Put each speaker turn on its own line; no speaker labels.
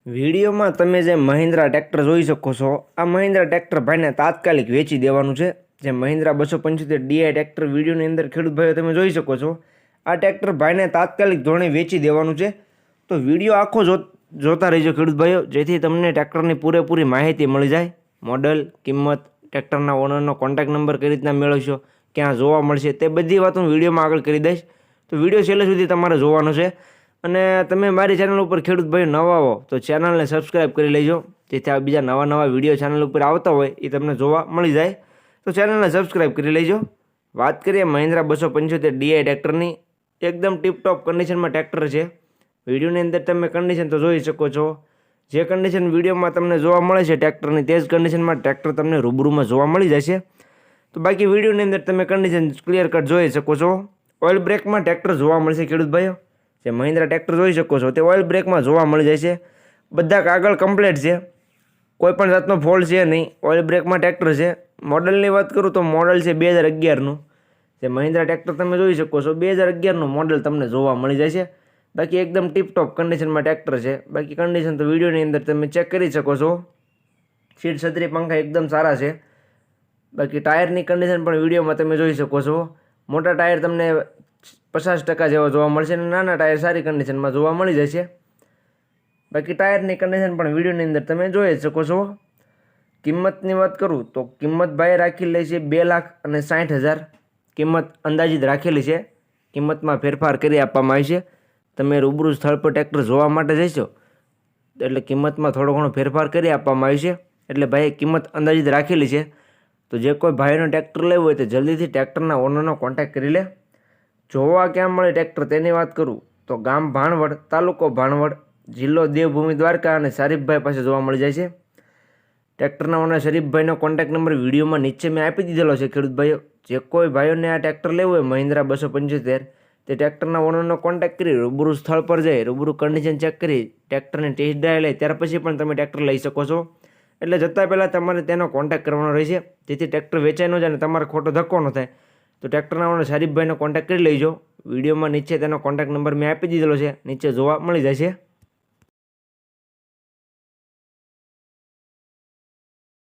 વિડીયોમાં તમે જે મહિન્દ્રા ટ્રેક્ટર જોઈ શકો છો, આ મહિન્દ્રા ટ્રેક્ટર ભાઈને તાત્કાલિક વેચી દેવાનું છે. જે મહિન્દ્રા 275 ડીઆઈ ટ્રેક્ટર વિડીયોની અંદર ખેડૂત ભાઈઓ તમે જોઈ શકો છો, આ ટ્રેક્ટર ભાઈને તાત્કાલિક ધોરણે વેચી દેવાનું છે. તો વિડીયો આખો જોતા રહેજો ખેડૂત ભાઈઓ, જેથી તમને ટ્રેક્ટરની પૂરેપૂરી માહિતી મળી જાય. મોડલ, કિંમત, ટ્રેક્ટરના ઓનરનો કોન્ટેક્ટ નંબર કઈ રીતના મેળવશો, ક્યાં જોવા મળશે, તે બધી વાત હું વિડીયોમાં આગળ કરી દઈશ. તો વિડીયો છેલ્લે સુધી તમારે જોવાનો છે. અને તમે મારી ચેનલ ઉપર ખેડૂત ભાઈઓ નવા હો તો ચેનલને સબસ્ક્રાઈબ કરી લેજો, જેથી આ બીજા નવા વિડીયો ચેનલ ઉપર આવતા હોય એ તમને જોવા મળી જાય. તો ચેનલને સબસ્ક્રાઈબ કરી લેજો. વાત કરીએ મહિન્દ્રા 275 ડીઆઈ ટ્રેક્ટરની, એકદમ ટીપટોપ કન્ડિશનમાં ટ્રેક્ટર છે. વિડીયોની અંદર તમે કન્ડિશન તો જોઈ શકો છો. જે કન્ડિશન વિડીયોમાં તમને જોવા મળે છે ટ્રેક્ટરની, તે જ કન્ડિશનમાં ટ્રેક્ટર તમને રૂબરૂમાં જોવા મળી જશે. તો બાકી વિડીયોની અંદર તમે કન્ડિશન ક્લિયર કટ જોઈ શકો છો. ઓઇલ બ્રેકમાં ટ્રેક્ટર જોવા મળશે ખેડૂત ભાઈઓ. જે મહિન્દ્રા ટ્રેક્ટર જોઈ શકો છો તે ઓઇલ બ્રેકમાં જોવા મળી જાય છે. બધા કાગળ કમ્પ્લીટ છે, કોઈ પણ જાતનો ફોલ્ટ છે નહીં. ઓઇલ બ્રેકમાં ટ્રેક્ટર છે. મોડલની વાત કરું તો મોડલ છે 2011નું. જે મહિન્દ્રા ટ્રેક્ટર તમે જોઈ શકો છો 2011નું મોડલ તમને જોવા મળી જાય છે. બાકી એકદમ ટીપટોપ કન્ડિશનમાં ટ્રેક્ટર છે. બાકી કન્ડિશન તો વિડીયોની અંદર તમે ચેક કરી શકો છો. સીટ, છત્રી, પંખા એકદમ સારા છે. બાકી ટાયરની કન્ડિશન પણ વિડીયોમાં તમે જોઈ શકો છો. મોટા ટાયર તમને 50% જેવા જોવા મળશે અને નાના ટાયર સારી કન્ડિશનમાં જોવા મળી જશે. બાકી ટાયરની કન્ડિશન પણ વિડીયોની અંદર તમે જોઈ શકો છો. કિંમતની વાત કરું તો કિંમત ભાઈ રાખેલી છે 2,60,000. કિંમત અંદાજિત રાખેલી છે. કિંમતમાં ફેરફાર કરી આપવામાં આવી છે. તમે રૂબરૂ સ્થળ પર ટ્રેક્ટર જોવા માટે જઈશો એટલે કિંમતમાં થોડો ઘણો ફેરફાર કરી આપવામાં આવી છે. એટલે ભાઈએ કિંમત અંદાજિત રાખેલી છે. તો જે કોઈ ભાઈનો ટ્રેક્ટર લેવું હોય તો જલ્દીથી ટ્રેક્ટરના ઓનરનો કોન્ટેક્ટ કરી લે. જોવા ક્યાં મળે ટ્રેક્ટર તેની વાત કરું તો ગામ ભાણવડ, તાલુકો ભાણવડ, જિલ્લો દેવભૂમિ દ્વારકા અને શરીફભાઈ પાસે જોવા મળી જાય છે. ટ્રેક્ટરના ઓનર શરીફભાઈનો કોન્ટેક્ટ નંબર વિડીયોમાં નીચે મેં આપી દીધેલો છે ખેડૂત ભાઈઓ. જે કોઈ ભાઈઓને આ ટ્રેક્ટર લેવું હોય મહિન્દ્રા 275, તે ટ્રેક્ટરના ઓનરનો કોન્ટેક્ટ કરી રૂબરૂ સ્થળ પર જઈ રૂબરૂ કન્ડિશન ચેક કરી ટ્રેક્ટરની ટેસ્ટ ડ્રાઈવ લઈ ત્યાર પછી પણ તમે ટ્રેક્ટર લઈ શકો છો. એટલે જતાં પહેલાં તમારે તેનો કોન્ટેક્ટ કરવાનો રહેશે, જેથી ટ્રેક્ટર વેચાઈ ન જાય અને તમારે ખોટો ધક્કો ન થાય. તો ટ્રેક્ટરના ઓનર શરીફભાઈનો કોન્ટેક્ટ કરી લેજો. વિડીયોમાં નીચે તેનો કોન્ટેક્ટ નંબર મેં આપી દીધેલો છે, નીચે જોવા મળી જાય છે.